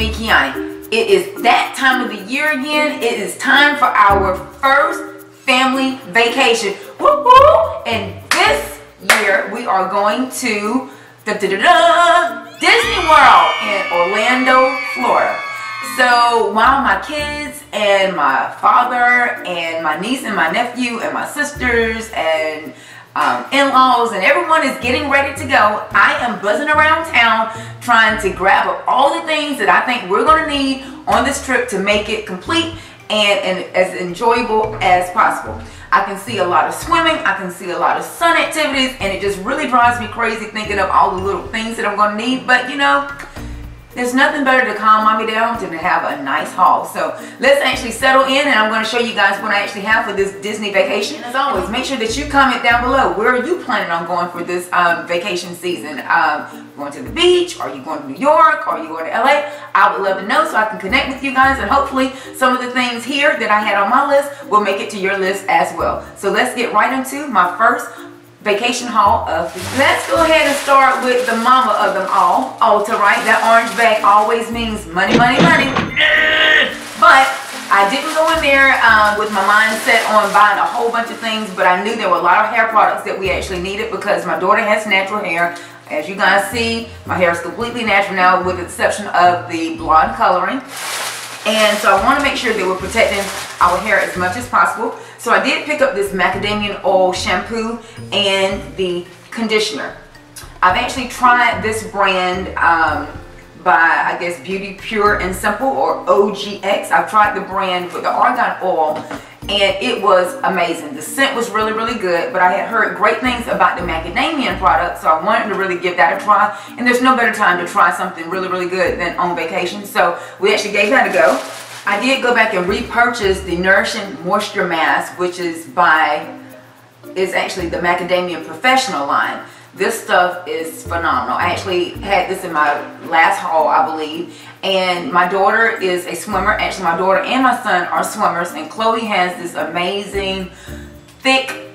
MakeUPbyKiani. It is that time of the year again. It is time for our first family vacation. Woo-hoo! And this year we are going to Disney World in Orlando, Florida. So while my kids and my father and my niece and my nephew and my sisters and in-laws and everyone is getting ready to go, I am buzzing around town trying to grab up all the things that I think we're going to need on this trip to make it complete and as enjoyable as possible. I can see a lot of swimming, I can see a lot of sun activities, and it just really drives me crazy thinking of all the little things that I'm going to need. But you know, there's nothing better to calm mommy down than to have a nice haul. So let's actually settle in, and I'm going to show you guys what I actually have for this Disney vacation. And as always, make sure that you comment down below, where are you planning on going for this vacation season? Going to the beach? Are you going to New York? Are you going to LA? I would love to know so I can connect with you guys, and hopefully some of the things here that I had on my list will make it to your list as well. So let's get right into my first vacation haul of the year. Let's go ahead and start with the mama of them all, Ulta, right? That orange bag always means money, money, money. But I didn't go in there with my mindset on buying a whole bunch of things, but I knew there were a lot of hair products that we actually needed because my daughter has natural hair. As you guys see, my hair is completely natural now with the exception of the blonde coloring. And so I want to make sure that we're protecting our hair as much as possible. So I did pick up this macadamia oil shampoo and the conditioner. I've actually tried this brand by, I guess, Beauty Pure and Simple, or OGX. I've tried the brand with the argan oil, and it was amazing. The scent was really, really good, but I had heard great things about the macadamia product, so I wanted to really give that a try. And there's no better time to try something really, really good than on vacation. So we actually gave that a go. I did go back and repurchase the Nourishing Moisture Mask, which is actually the Macadamia Professional line. This stuff is phenomenal. I actually had this in my last haul, I believe. And my daughter is a swimmer. Actually, my daughter and my son are swimmers. And Chloe has this amazing, thick,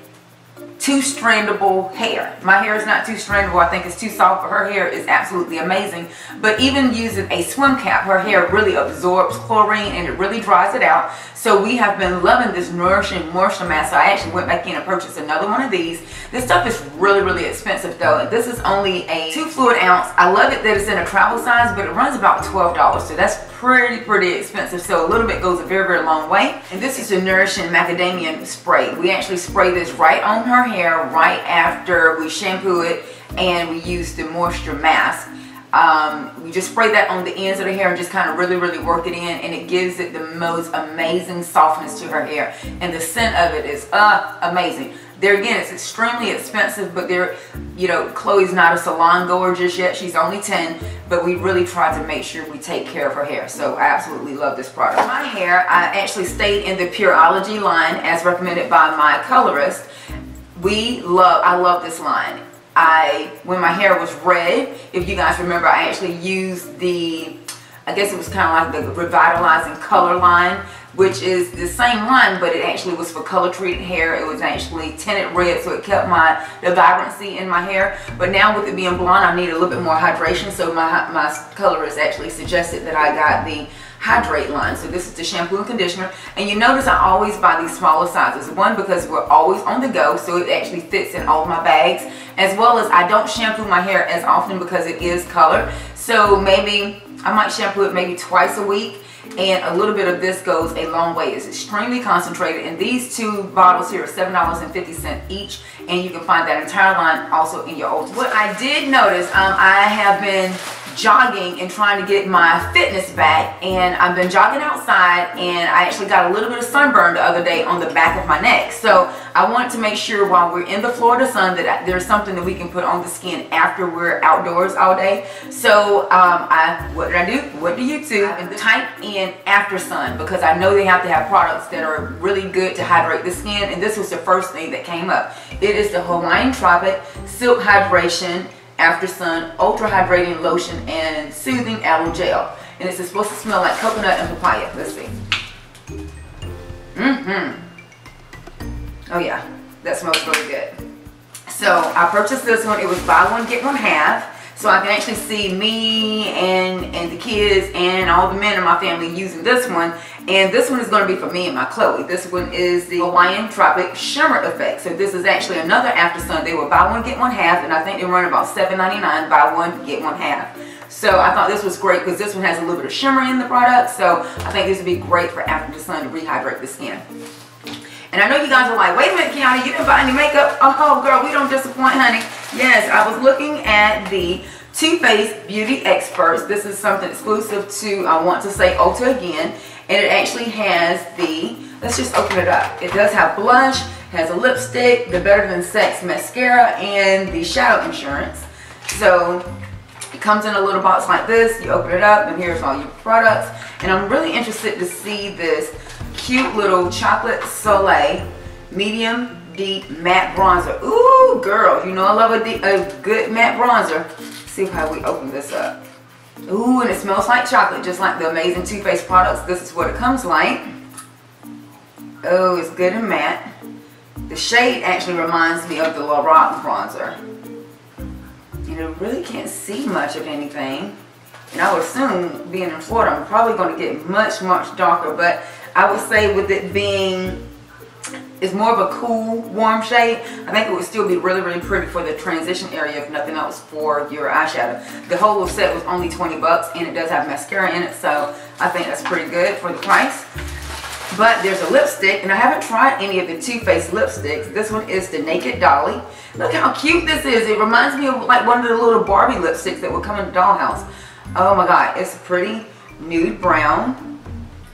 two-strandable hair. My hair is not two-strandable. I think it's too soft, but her hair is absolutely amazing. But even using a swim cap, her hair really absorbs chlorine and it really dries it out. So we have been loving this Nourishing Moisture Mask. So I actually went back in and purchased another one of these. This stuff is really, really expensive though. And this is only a 2 fluid ounce. I love it that it's in a travel size, but it runs about $12. So that's pretty expensive. So a little bit goes a very, very long way. And this is the Nourishing Macadamia Spray. We actually spray this right on her hair right after we shampoo it and we use the moisture mask. We just spray that on the ends of the hair and just kind of really work it in, and it gives it the most amazing softness to her hair, and the scent of it is amazing. There again, it's extremely expensive, but you know, Chloe's not a salon goer just yet. She's only 10, but we really try to make sure we take care of her hair. So I absolutely love this product. My hair, I actually stayed in the Pureology line as recommended by my colorist. I love this line. When my hair was red, if you guys remember, I actually used I guess it was kind of like the Revitalizing Color line, which is the same line, but it actually was for color treated hair. It was actually tinted red, so it kept the vibrancy in my hair. But now with it being blonde, I need a little bit more hydration, so my colorist actually suggested that I got the Hydrate line. So this is the shampoo and conditioner, and you notice I always buy these smaller sizes. One, because we're always on the go, so it actually fits in all of my bags, as well as I don't shampoo my hair as often because it is colored. So maybe I might shampoo it maybe twice a week, and a little bit of this goes a long way. It's extremely concentrated, and these 2 bottles here are $7.50 each, and you can find that entire line also in your Ulta. What I did notice, I have been jogging and trying to get my fitness back, and I've been jogging outside, and I actually got a little bit of sunburn the other day on the back of my neck. So I wanted to make sure while we're in the Florida sun that there's something that we can put on the skin after we're outdoors all day. So what did I do? What do you do? And type in after sun, because I know they have to have products that are really good to hydrate the skin, and this was the first thing that came up. It is the Hawaiian Tropic Silk Hydration After Sun Ultra Hydrating Lotion and Soothing Aloe Gel, and it's supposed to smell like coconut and papaya. Let's see. Oh yeah, that smells really good. So I purchased this one. It was buy one get one half. So I can actually see me and the kids and all the men in my family using this one. And this one is going to be for me and my Chloe. This one is the Hawaiian Tropic Shimmer Effect. So this is actually another after sun. They were buy one get one half, and I think they run about $7.99, buy one get one half. So I thought this was great because this one has a little bit of shimmer in the product. So I think this would be great for after the sun to rehydrate the skin. And I know you guys are like, wait a minute, Kiani, you didn't buy any makeup? Oh, girl, we don't disappoint, honey. Yes, I was looking at the Too Faced Beauty Experts. This is something exclusive to, I want to say, Ulta again. And it actually has the, let's just open it up. It does have blush, has a lipstick, the Better Than Sex mascara, and the shadow insurance. So it comes in a little box like this. You open it up, and here's all your products. And I'm really interested to see this cute little Chocolate Soleil medium deep matte bronzer. Ooh, girl, you know I love a good matte bronzer. See how we open this up. Ooh, and it smells like chocolate, just like the amazing Too Faced products. This is what it comes like. Oh, it's good and matte. The shade actually reminds me of the Lorac bronzer. And I really can't see much of anything. And I would assume, being in Florida, I'm probably going to get much, much darker. But I would say with it being, it's more of a cool, warm shade, I think it would still be really, really pretty for the transition area, if nothing else, for your eyeshadow. The whole little set was only 20 bucks, and it does have mascara in it, so I think that's pretty good for the price. But there's a lipstick, and I haven't tried any of the Too Faced lipsticks. This one is the Naked Dolly. Look how cute this is. It reminds me of like one of the little Barbie lipsticks that would come in the dollhouse. Oh my God, it's a pretty nude brown.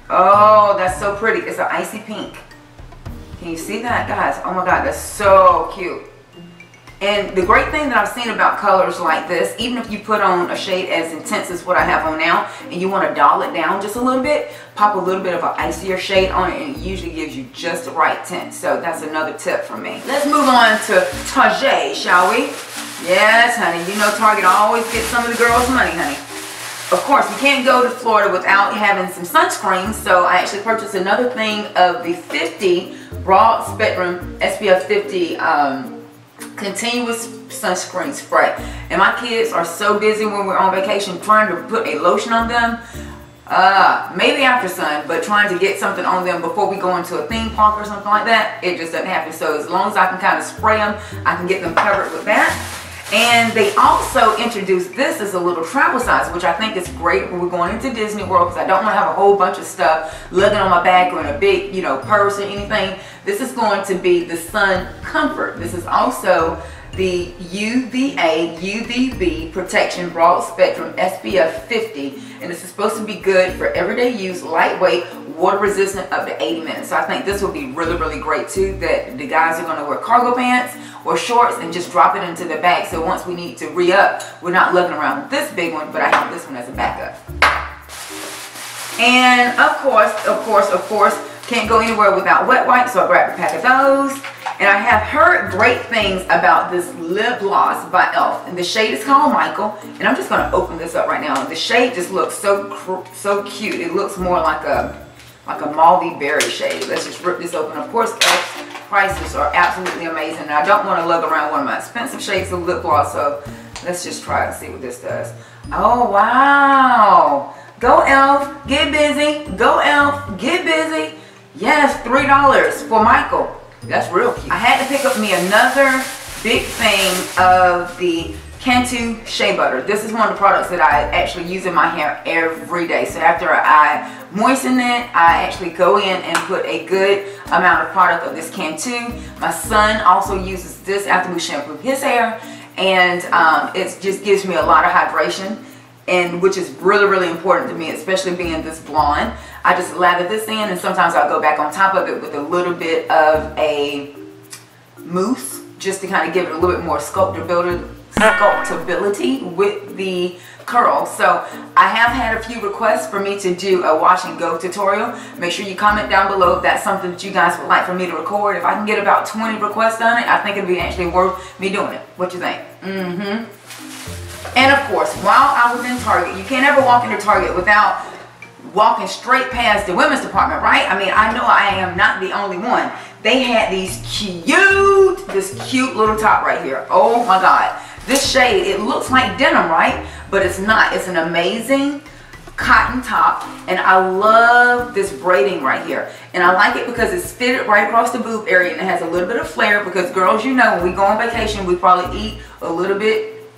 Oh, that's so pretty. It's an icy pink. Can you see that, guys? Oh my God, that's so cute. And the great thing that I've seen about colors like this, even if you put on a shade as intense as what I have on now, and you want to doll it down just a little bit, pop a little bit of an icier shade on it, and it usually gives you just the right tint. So that's another tip from me. Let's move on to Target, shall we? Yes, honey. You know Target always gets some of the girls' money, honey. Of course, you can't go to Florida without having some sunscreen, so I actually purchased another thing of the 50 Broad Spectrum SPF 50 continuous sunscreen spray. And my kids are so busy when we're on vacation trying to put a lotion on them, maybe after sun, but trying to get something on them before we go into a theme park or something like that, it just doesn't happen. So as long as I can kind of spray them, I can get them covered with that. And they also introduced this as a little travel size, which I think is great when we're going into Disney World, because I don't want to have a whole bunch of stuff lugging on my back or in a big, you know, purse or anything. This is going to be the Sun Comfort. This is also the UVA UVB Protection Broad Spectrum SPF 50, and this is supposed to be good for everyday use, lightweight, water resistant, up to 80 minutes. So I think this will be really, really great too, that the guys are going to wear cargo pants or shorts and just drop it into the bag. So once we need to re-up, we're not lugging around with this big one, but I have this one as a backup. And of course, can't go anywhere without wet wipes, so I grabbed a pack of those. And I have heard great things about this lip gloss by e.l.f. And the shade is called Michael. And I'm just going to open this up right now. The shade just looks so cute. It looks more like a mauvey berry shade. Let's just rip this open. Of course, e.l.f.'s prices are absolutely amazing. And I don't want to lug around one of my expensive shades of lip gloss. So let's just try and see what this does. Oh, wow. Go e.l.f. Get busy. Go e.l.f. Get busy. Yes, $3 for Michael. That's real cute. I had to pick up me another big thing of the Cantu Shea Butter. This is one of the products that I actually use in my hair every day. So after I moisten it, I actually go in and put a good amount of product of this Cantu. My son also uses this after we shampoo his hair, and it just gives me a lot of hydration, and which is really, really important to me, especially being this blonde. I just lather this in, and sometimes I'll go back on top of it with a little bit of a mousse, just to kind of give it a little bit more sculptability with the curls. So I have had a few requests for me to do a wash and go tutorial. Make sure you comment down below if that's something that you guys would like for me to record. If I can get about 20 requests on it, I think it'd be actually worth me doing it. What you think? And of course, while I was in Target, you can't ever walk into Target without walking straight past the women's department, right? I mean, I know I am not the only one. They had this cute little top right here. Oh my God. This shade, it looks like denim, right? But it's not. It's an amazing cotton top, and I love this braiding right here, and I like it because it's fitted right across the boob area, and it has a little bit of flare because girls, you know, when we go on vacation, we probably eat a little bit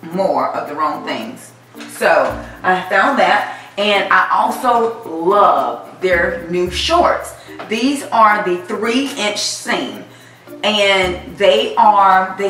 more of the wrong things. So I found that, and I also love their new shorts. These are the 3-inch seam, and they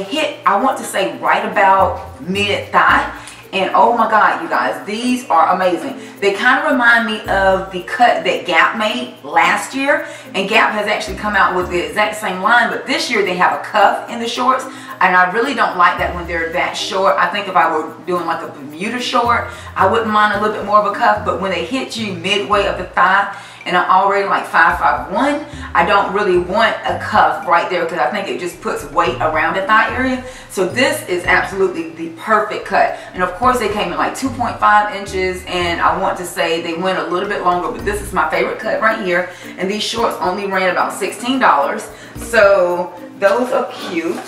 hit, I want to say, right about mid-thigh. And oh my God, you guys, these are amazing. They kind of remind me of the cut that Gap made last year. And Gap has actually come out with the exact same line, but this year they have a cuff in the shorts. And I really don't like that when they're that short. I think if I were doing like a Bermuda short, I wouldn't mind a little bit more of a cuff. But when they hit you midway of the thigh, and I'm already like 5'1", I don't really want a cuff right there because I think it just puts weight around the thigh area. So this is absolutely the perfect cut. And of course they came in like 2.5 inches, and I want to say they went a little bit longer, but this is my favorite cut right here. And these shorts only ran about $16. So those are cute.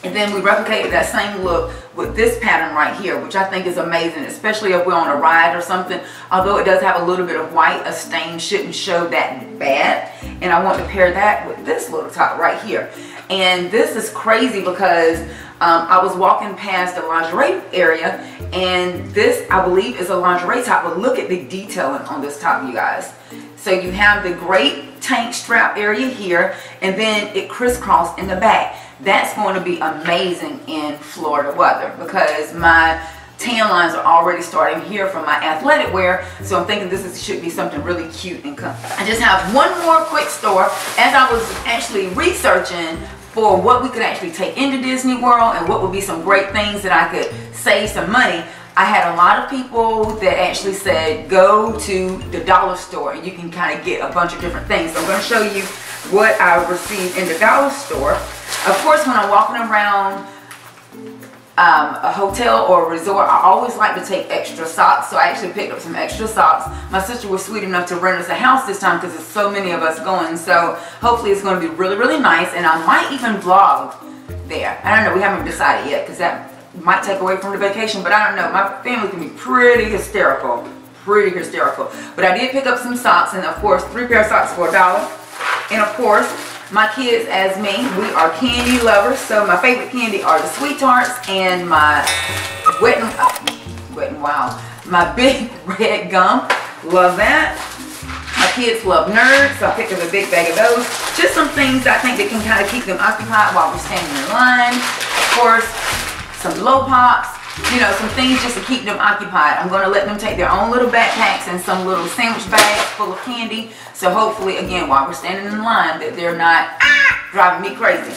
And then we replicated that same look with this pattern right here, which I think is amazing, especially if we're on a ride or something. Although it does have a little bit of white, a stain shouldn't show that bad. And I want to pair that with this little top right here. And this is crazy because I was walking past the lingerie area, and this, I believe, is a lingerie top. But look at the detailing on this top, you guys. So you have the great tank strap area here, and then it crisscrossed in the back. That's going to be amazing in Florida weather because my tan lines are already starting here from my athletic wear. So I'm thinking should be something really cute and comfy. I just have one more quick store. As I was actually researching for what we could actually take into Disney World and what would be some great things that I could save some money, I had a lot of people that actually said go to the dollar store and you can kind of get a bunch of different things. So I'm going to show you what I received in the dollar store. Of course, when I'm walking around a hotel or a resort, I always like to take extra socks. So I actually picked up some extra socks. My sister was sweet enough to rent us a house this time because there's so many of us going. So hopefully it's going to be really, really nice. And I might even vlog there. I don't know. We haven't decided yet because that might take away from the vacation. But I don't know. My family can be pretty hysterical. Pretty hysterical. But I did pick up some socks. And of course, 3 pair of socks for $1. And of course, my kids, as me, we are candy lovers. So my favorite candy are the Sweet Tarts and my WetNWild, my big red gum. Love that. My kids love Nerds, so I picked up a big bag of those. Just some things I think that can kind of keep them occupied while we're standing in line. Of course, some Low Pops. You know, some things just to keep them occupied. I'm going to let them take their own little backpacks and some little sandwich bags full of candy. So hopefully, again, while we're standing in line, that they're not driving me crazy.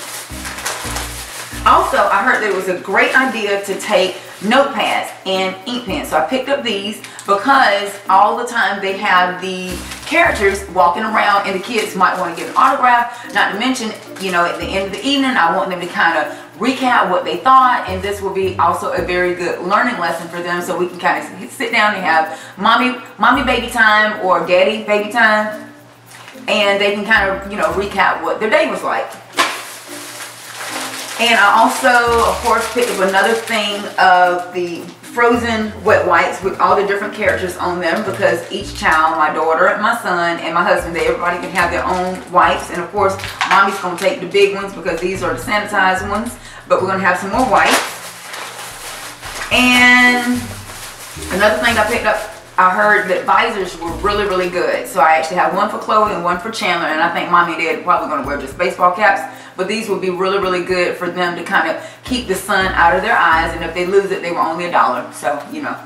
Also, I heard there was a great idea to take notepads and ink pens. So I picked up these because all the time they have the characters walking around and the kids might want to get an autograph. Not to mention, you know, at the end of the evening, I want them to kind of recap what they thought, and this will be also a very good learning lesson for them, so we can kind of sit down and have mommy baby time or daddy baby time, and they can kind of, you know, recap what their day was like. And I also, of course, picked up another thing of the frozen wet wipes with all the different characters on them because each child, my daughter, my son, and my husband, everybody can have their own wipes. And of course, mommy's going to take the big ones because these are the sanitized ones. But we're going to have some more wipes. And another thing I picked up, I heard that Visors were really, really good. So I actually have one for Chloe and one for Chandler. And I think mommy and dad are probably going to wear just baseball caps. But these would be really, really good for them to kind of keep the sun out of their eyes. And if they lose it, they were only $1. So, you know.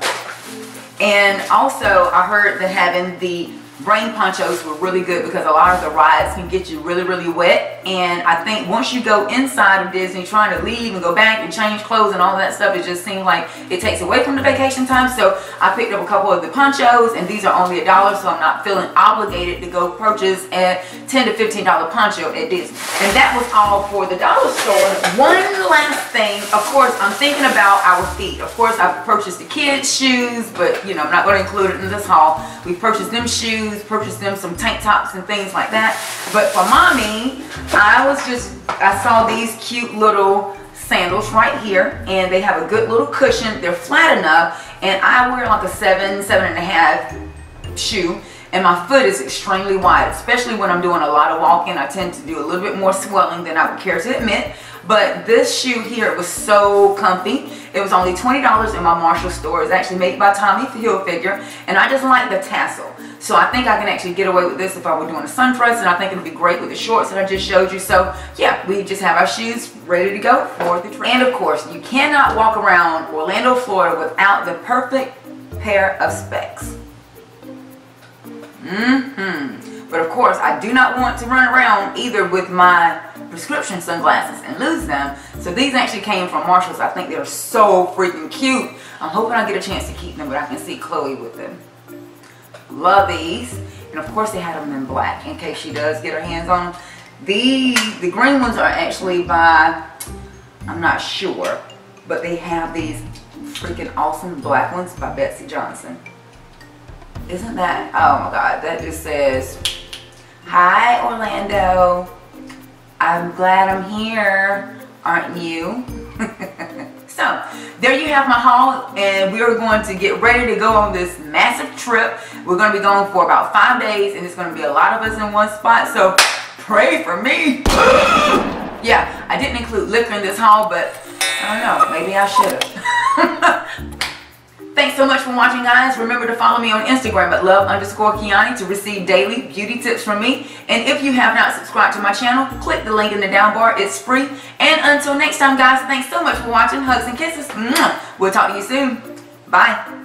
And also, I heard that having the rain ponchos were really good because a lot of the rides can get you really, really wet. And I think once you go inside of Disney, trying to leave and go back and change clothes and all that stuff, it just seems like it takes away from the vacation time. So I picked up a couple of the ponchos, and these are only $1, so I'm not feeling obligated to go purchase a $10 to $15 poncho at Disney. And that was all for the dollar store. One last thing, of course, I'm thinking about our feet. Of course, I've purchased the kids' shoes, but you know, I'm not going to include it in this haul. We purchased them shoes, purchased them some tank tops and things like that. But for mommy, I saw these cute little sandals right here, and they have a good little cushion. They're flat enough, and I wear like a 7.5 shoe, and my foot is extremely wide, especially when I'm doing a lot of walking. I tend to do a little bit more swelling than I would care to admit. But this shoe here was so comfy. It was only $20 in my Marshall store. It's actually made by Tommy Hilfiger, and I just like the tassel. So I think I can actually get away with this if I were doing a sun dress, and I think it'll be great with the shorts that I just showed you. So yeah, we just have our shoes ready to go for the trip. And of course, you cannot walk around Orlando, Florida without the perfect pair of specs. But of course, I do not want to run around either with my prescription sunglasses and lose them. So these actually came from Marshalls. I think they're so freaking cute. I'm hoping I get a chance to keep them, but I can see Chloe with them. Love these. And of course they had them in black in case she does get her hands on them. The green ones are actually by, I'm not sure, but they have these freaking awesome black ones by Betsy Johnson. Isn't that, oh my God, that just says, "Hi Orlando, I'm glad I'm here, aren't you?" So, there you have my haul, and we are going to get ready to go on this massive trip. We're going to be going for about 5 days, and it's going to be a lot of us in one spot, so pray for me. Yeah, I didn't include liquor in this haul, but I don't know, maybe I should have. Thanks so much for watching, guys. Remember to follow me on Instagram at love_Kiani to receive daily beauty tips from me. And if you have not subscribed to my channel, click the link in the down bar. It's free. And until next time, guys, thanks so much for watching. Hugs and kisses. We'll talk to you soon. Bye.